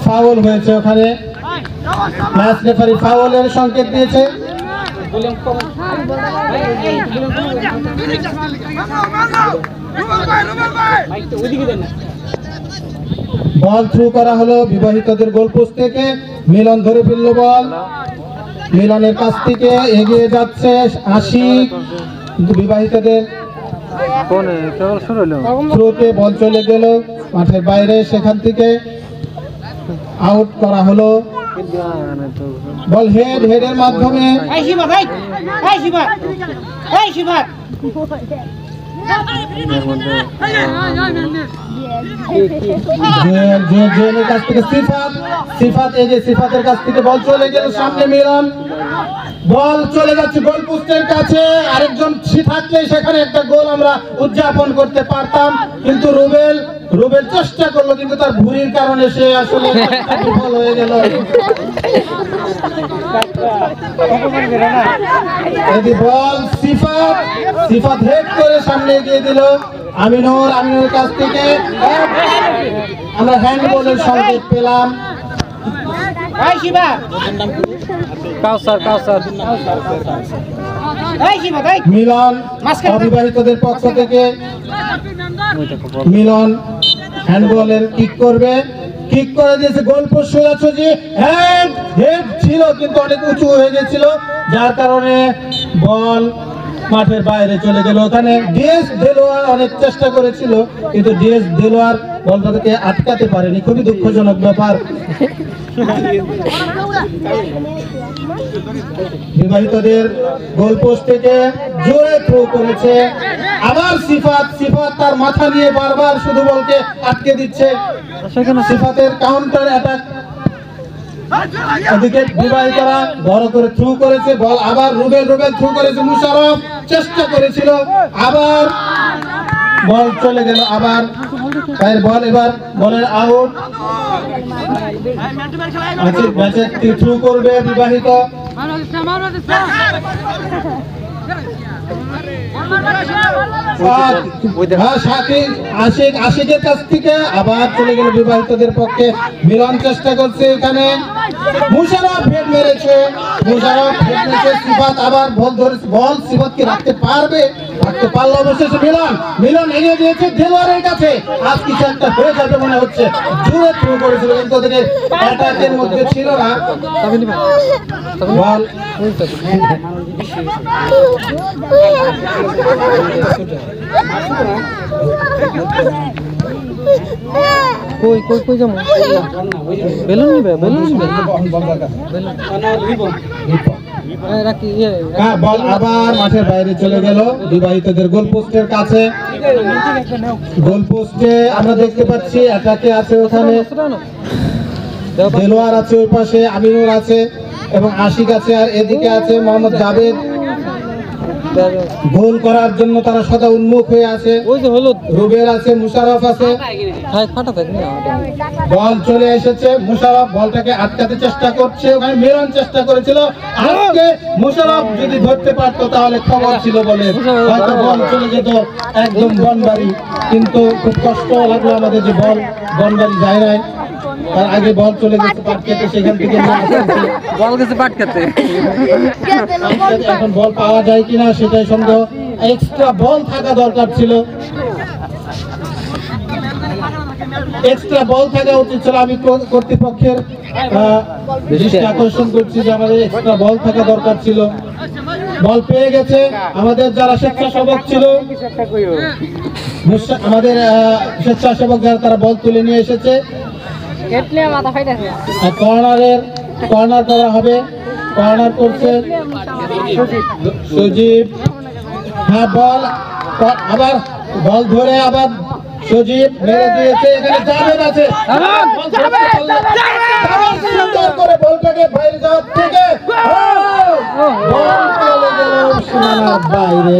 Foul হয়েছে, ওখানে match referee ফাউলের সংকেত দিয়েছে। বল থ্রু করা হলো বিবাহিতদের গোলপোস্ট থেকে। মিলন ধরে ফেলল বল, মিলনের কাছ থেকে এগিয়ে যাচ্ছে আশিক, কিন্তু বিবাহিতদের থ্রুতে বল চলে গেল মাঠের বাইরে, সেখান থেকে আউট করা হলো। বল হেডের মাধ্যমে সিফাতের কাছ থেকে বল চলে গেল সামনে। মিলন বল চলে যাচ্ছে গোল পোস্টের কাছে, আরেকজন থাকলে সেখানে একটা গোল আমরা উদযাপন করতে পারতাম, কিন্তু রুবেল চেষ্টা করলো, কিন্তু তার ভুঁড়ির কারণে সে আসলে বিফল হয়ে গেল। বল সিফাত হেড করে সামনে এগিয়ে দিল আমিনুর কাছ থেকে আমরা হ্যান্ডবলের সংকেত পেলাম। মিলন অবিবাহিতদের পক্ষ থেকে মিলন হ্যান্ডবলের কিক করবে, কিক করে দিয়েছে গোলপোস্ট সোজাসুজি। হেড ছিল কিন্তু অনেক উঁচু হয়ে গেছিল, যার কারণে বল মাঠের বাইরে চলে গেল। ওখানে ডিএস দেলোয়ার অনেক চেষ্টা করেছিল, কিন্তু ডিএস দেলোয়ার বলটাকে আটকাতে পারেনি, খুবই দুঃখজনক ব্যাপার। বিবাহিতদের গোলপোস্ট থেকে জোরে থ্রো করেছে, আবার সিফাত তার মাথা নিয়ে বারবার শুধু বলকে আটকে দিচ্ছে। সিফাতের কাউন্টার অ্যাটাক, এদিকে বিবাহিতরা বড় করে থ্রু করেছে, বল আবার রুবেল থ্রু করেছে, মুশারফ চেষ্টা করেছিল, আবার বল চলে গেল, আবার বল এবার বলের আউট। ম্যাচে থ্রু করবে বিবাহিত। আশিকের কাছ থেকে আবার চলে গেল বিবাহিতদের পক্ষে। মিলন চেষ্টা করছে, এখানে মুশারফ হেড মেরেছে, সিফাত আবার বল ধরেছে, বল সিফাত কি রাখতে পারলো অবশেষে। মিলন এগিয়ে দিয়েছে দেলোয়ারের কাছে, আজ কিছু একটা হয়ে যাবে মনে হচ্ছে, জোরে থ্রু করেছিল, কিন্তু ওদের অ্যাটাকের মধ্যে ছিল না বল। বল আবার মাঠের বাইরে চলে গেল বিবাহিতদের গোলপোস্টের কাছে। গোলপোস্টে আমরা দেখতে পাচ্ছি অ্যাটাকে আছে, ওখানে দেলোয়ার আছে, ওই পাশে আমিনুর আছে এবং আশিক আছে, আর এদিকে আছে মোহাম্মদ জাবেদ। গোল করার জন্য তারা সদা উন্মুখ হয়ে আছে। রুবেল আছে, মুশারফ আছে। বল চলে এসেছে, মুশারফ বলটাকে আটকাতে চেষ্টা করছে, ওখানে মিলন চেষ্টা করেছিল, আজকে মুশারফ যদি ধরতে পারতো তাহলে খবর ছিল বলে হয়তো বল চলে যেত একদম বনবাড়ি, কিন্তু খুব কষ্ট লাগলো আমাদের যে বল বনবাড়ি যায় নাই, তার আগে বল চলে গেছে পাট খেতে, সেখান থেকে বল গেছে পাট খেতে। এখন বল পাওয়া যায় কিনা সেটাই সন্দেহ, এক্সট্রা বল থাকা দরকার ছিল, এক্সট্রা বল থাকা উচিত ছিল। আমি কর্তৃপক্ষের দৃষ্টি আকর্ষণ করছি যে আমাদের এক্সট্রা বল থাকা দরকার ছিল। বল পেয়ে গেছে আমাদের যারা স্বেচ্ছাসেবক ছিল, আমাদের স্বেচ্ছাসেবক যারা, তারা বল তুলে নিয়ে এসেছে। কর্নার করা হবে, কর্নার করছে সুজিব। হ্যাঁ, বল আবার বল ধরে আবার সুজিব মেরে দিয়েছে, এখানে জাবেদ আছে, সুন্দর করে বলটাকে বাইরে যাওয়ার থেকে বল চলে গেল সীমানার বাইরে।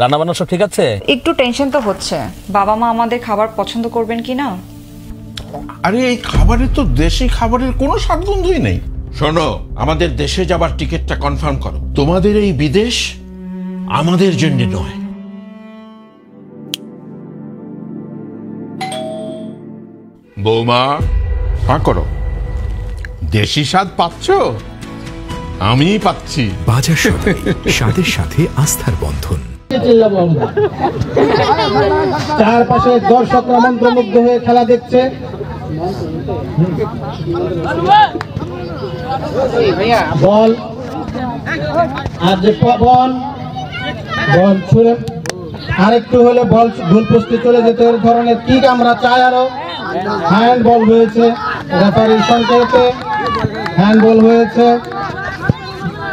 রান্না বান্না সব ঠিক আছে? একটু টেনশন তো হচ্ছে, বাবা মা আমাদের খাবার পছন্দ করবেন কিনা। আরে এই খাবারের তো দেশি খাবারের কোনো স্বাদগন্ধই নেই। শোনো, আমাদের দেশে যাবার টিকিটটা কনফার্ম করো। তোমাদের এই বিদেশ আমাদের জন্য নয়। বৌমা হা করো, দেশি স্বাদ পাচ্ছ? আমি পাচ্ছি। বাজার সদাই, স্বাদের সাথে আস্থার বন্ধন। চারপাশে দর্শকরা মন্ত্রমুগ্ধ হয়ে খেলা দেখছে। বল আর যে বল ছুড়ে আরেকটু হলে বল গোল পোস্টে চলে যেত। এর ধরনের কিক আমরা চাই আরো। হ্যান্ড বল হয়েছে, রেফারির সংকেতে হ্যান্ড বল হয়েছে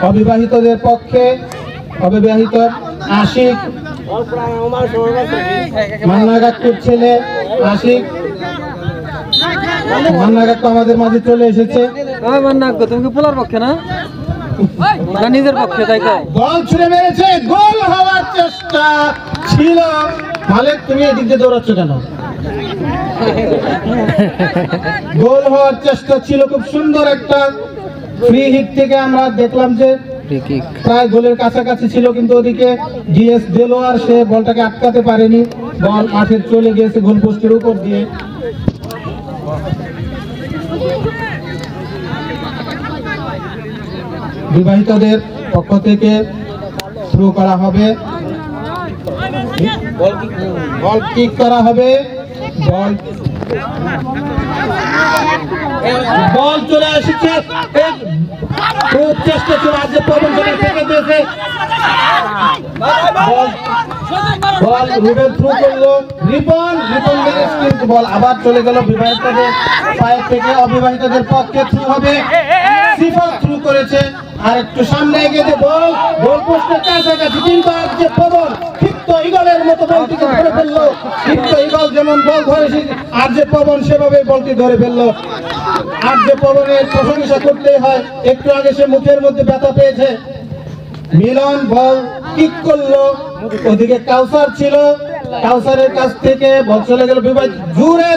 অবিবাহিতদের পক্ষে। অবিবাহিত আশিক, মান্না কাকুর ছেলে আশিক। মান্না কাকু আমাদের মাঝে চলে এসেছে। তুমি কি পোলার পক্ষে না নিজের পক্ষে? তাই বল ছুড়ে মেরেছে, গোল হওয়ার চেষ্টা ছিল। মালিক তুমি এদিক দিয়ে দৌড়াচ্ছ কেন? গোল হওয়ার চেষ্টা ছিল, খুব সুন্দর একটা ফ্রি হিট থেকে আমরা দেখলাম যে প্রায় গোলের কাছাকাছি ছিল, কিন্তু ওদিকে ডিএস দেলোয়ার সে বলটাকে আটকাতে পারেনি। বল মাঠে চলে গিয়েছে গোল পোস্টের উপর দিয়ে। বিবাহিতদের পক্ষ থেকে থ্রো করা হবে, বল কিক করা হবে। বল চলে এসেছে, খুব চেষ্টা ছিল আজ পবন থেকে দিয়েছে। বল রুবেল থ্রু করলো, রিপন কিন্তু বল আবার চলে গেল বিবাহিতদের পায়ের থেকে। অবিবাহিতদের পক্ষে থ্রু হবে, সিফাত থ্রু করেছে। আর একটু সামনে এগিয়ে বল গোল পোস্টের কাছাকাছি, কিন্তু আজ যে পবন ক্ষিপ্ত ইগলের মতো বলটিকে ধরে ফেললো। ক্ষিপ্ত ইগল যেমন বল ধরে, আর যে পবন সেভাবে বলটি ধরে ফেললো। আর যে পবনের প্রশংসা করতেই হয়। একটু আগে সে মুখের মধ্যে ব্যথা পেয়েছে। মিলন বল কিক করলো, ওদিকে কাউসার ছিল, কাউসারের কাছ থেকে বল চলে গেল বিবাহিত জুরে,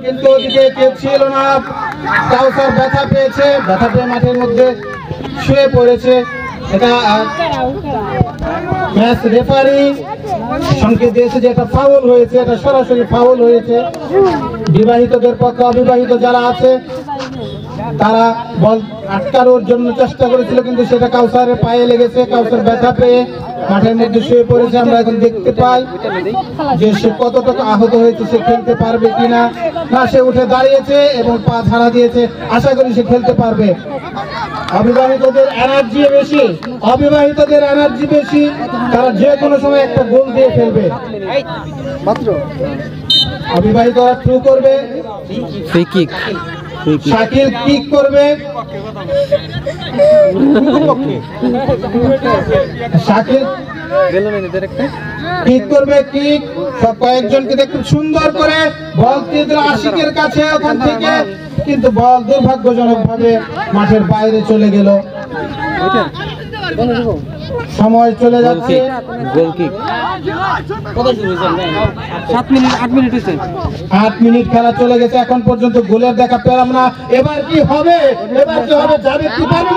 কিন্তু ওদিকে কেউ ছিল না। কাউসার ব্যথা পেয়েছে, ব্যথা পেয়ে মাঠের মধ্যে শুয়ে পড়েছে। এটা ম্যাচ রেফারি সংকেত দিয়েছে যে এটা ফাউল হয়েছে, এটা সরাসরি ফাউল হয়েছে। বিবাহিতদের পক্ষে অবিবাহিত যারা আছে তারা বল আটকানোর জন্য চেষ্টা করেছিল, কিন্তু সেটা কাউসারের পায়ে লেগেছে। কাউসার ব্যথা পেয়ে মাঠের মধ্যে শুয়ে পড়েছে। আমরা এখন দেখতে পাই যে সে কতটুকু আহত হয়েছে, সে খেলতে পারবে কিনা। না, সে উঠে দাঁড়িয়েছে এবং পা ঝাড়া দিয়েছে, আশা করি সে খেলতে পারবে। অবিবাহিতদের এনার্জি বেশি, অবিবাহিতদের এনার্জি বেশি, তারা যে কোনো সময় একটা গোল দিয়ে ফেলবে। অবিবাহিতরা থ্রু করবে, শাকিল কিক করবে, শাকিল কিক করবে, কিক সব কয়েকজনকে দেখতে সুন্দর করে বল দিয়ে দিল আশিকের কাছে ওখান থেকে, কিন্তু বল দুর্ভাগ্যজনক ভাবে মাঠের বাইরে চলে গেল। সময় চলে যাচ্ছে, 8 মিনিট খেলা চলে গেছে। এখন পর্যন্ত গোলের দেখা পেলাম না। এবার কি হবে? এবার কি হবে? যাবে কি পারবে?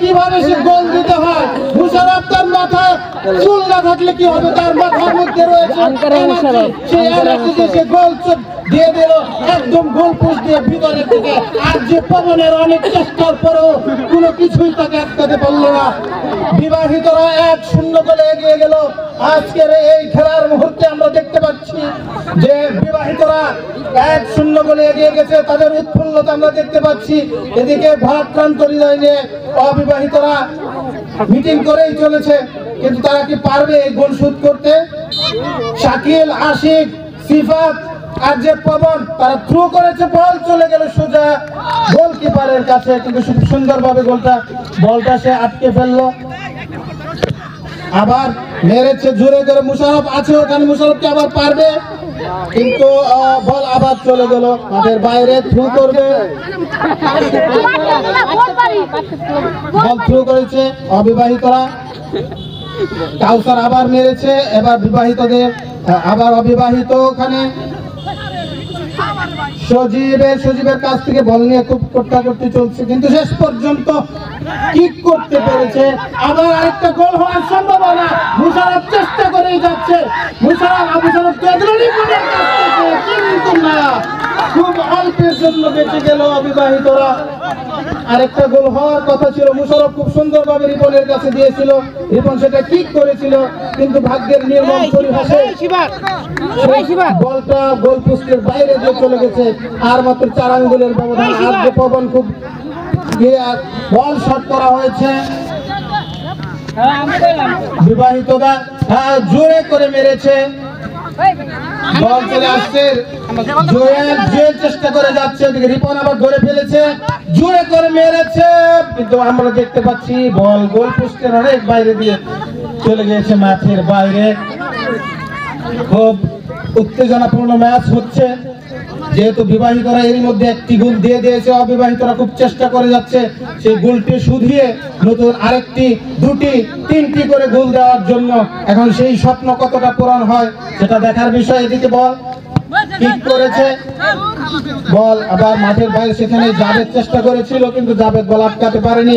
কিভাবে সে গোল দিতে হয়। মুশারফ তার মাথা চুল না থাকলে কি হবে, তার মাথার মধ্যে রয়েছে সেই এনার্জি, সে গোল দিয়ে দিল একদম গোল পোস্ট দিয়ে ভিতরের দিকে। আর যে পবনের অনেক চেষ্টার পরেও কোনো কিছুই তাকে আটকাতে পারলো না। বিবাহিতরা 1-0 গোলে এগিয়ে গেল। আজকের এই খেলার মুহূর্তে আমরা দেখতে পাচ্ছি যে বিবাহিতরা 1-0 গোলে এগিয়ে গেছে, তাদের উৎফুল্লতা আমরা দেখতে পাচ্ছি। এদিকে ভারাক্রান্ত হৃদয় নিয়ে অবিবাহিতরা মিটিং করেই চলেছে, কিন্তু তারা কি পারবে এই গোল শোধ করতে? শাকিল, আশিক, সিফাত আর যে পবন তারা থ্রু করেছে, বল চলে গেল সোজা গোলকিপারের কাছে, কিন্তু খুব সুন্দরভাবে বলটা সে আটকে ফেললো। আবার মেরেছে জোরে করে, মুশারফ আছে ওখানে, মুশারফকে আবার পারবে, কিন্তু বল আবার চলে গেল মাঠের বাইরে। থ্রু করবে, বল থ্রু করেছে অবিবাহিতরা। কাউসার আবার মেরেছে, এবার বিবাহিতদের, আবার অবিবাহিত ওখানে সজীবের কাছ থেকে বল নিয়ে খুব করতে চলছে, কিন্তু শেষ পর্যন্ত কিক করতে পেরেছে। আবার আরেকটা গোল হওয়ার সম্ভাবনা। মুশারফ চেষ্টা করেই যাচ্ছে, মুশারফ কিন্তু না, খুব অল্পের জন্য বেঁচে গেল অবিবাহিতরা। আরেকটা গোল হওয়ার কথা ছিল, মুশারফ খুব সুন্দরভাবে রিপনের কাছে দিয়েছিল, রিপন সেটা কিক করেছিল, কিন্তু ভাগ্যের নির্মম পরিহাসে বলটা গোল পোস্টের বাইরে দিয়ে চলে গেছে। আর মাত্র 4 আঙ্গুলের ব্যবধান। আজকে পবন খুব বল শট করা হয়েছে। বিবাহিতরা জোরে করে মেরেছে, বল চলে আসছে, জুয়েল চেষ্টা করে যাচ্ছে, ওদিকে রিপন আবার ধরে ফেলেছে, জোরে করে মেরেছে, কিন্তু আমরা দেখতে পাচ্ছি বল গোল পোস্টের অনেক বাইরে দিয়ে চলে গিয়েছে মাঠের বাইরে। খুব উত্তেজনাপূর্ণ ম্যাচ হচ্ছে, যেহেতু বিবাহিতরা এর মধ্যে একটি গোল দিয়ে দিয়েছে, অবিবাহিতরা খুব চেষ্টা করে যাচ্ছে সেই গোলটি শুধিয়ে নতুন আরেকটি, 2টি, 3টি করে গোল দেওয়ার জন্য। এখন সেই স্বপ্ন কতটা পূরণ হয় সেটা দেখার বিষয়। এদিকে বল কিক করেছে, বল আবার মাঠের বাইরে, সেখানে জাভেদ চেষ্টা করেছিল, কিন্তু জাভেদ বল আটকাতে পারেনি।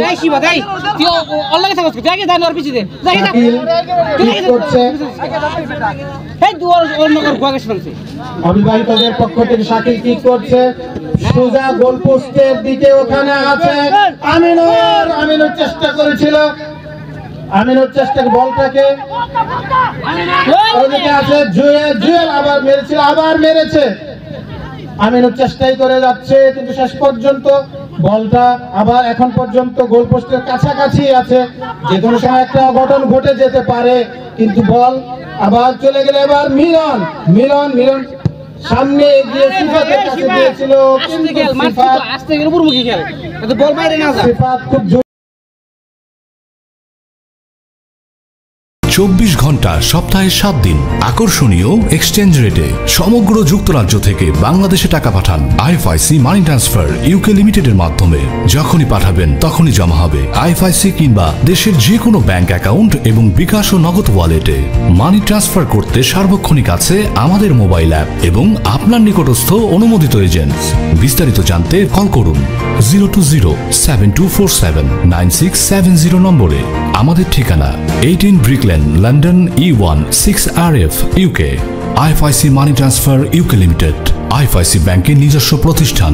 অবিবাহিতদের পক্ষ থেকে শাকিল কিক করছে, সোজা গোল পোস্টের দিকে, ওখানে আছে আমিনুর চেষ্টা করেছিল, আমিনুর চেষ্টা বলটাকে, ওদিকে আছে জুয়েল আবার মেরেছে, আমিনুর চেষ্টাই করে যাচ্ছে, কিন্তু শেষ পর্যন্ত বলটা আবার এখন পর্যন্ত গোল পোস্টের কাছাকাছি আছে, যে কোনো সময় একটা অঘটন ঘটে যেতে পারে। কিন্তু বল আবার চলে গেলে এবার মিলন সামনে এগিয়ে সিফাতের কাছে দিয়েছিল, কিন্তু সিফাত খুব 24 ঘন্টা সপ্তাহে 7 দিন আকর্ষণীয় এক্সচেঞ্জ রেটে সমগ্র যুক্তরাজ্য থেকে বাংলাদেশে টাকা পাঠান। আইএফআইসি মানি ট্রান্সফার ইউকে লিমিটেডের মাধ্যমে যখনই পাঠাবেন তখনই জমা হবে আইএফআইসি কিংবা দেশের যে কোনো ব্যাংক অ্যাকাউন্ট এবং বিকাশ ও নগদ ওয়ালেটে। মানি ট্রান্সফার করতে সার্বক্ষণিক আছে আমাদের মোবাইল অ্যাপ এবং আপনার নিকটস্থ অনুমোদিত এজেন্ট। বিস্তারিত জানতে কল করুন 020-7247-9670 নম্বরে। আমাদের ঠিকানা 18 Brick Lane, London E1 6RF, UK। IFIC money transfer UK limited IFIC ব্যাংকের নিজস্ব প্রতিষ্ঠান।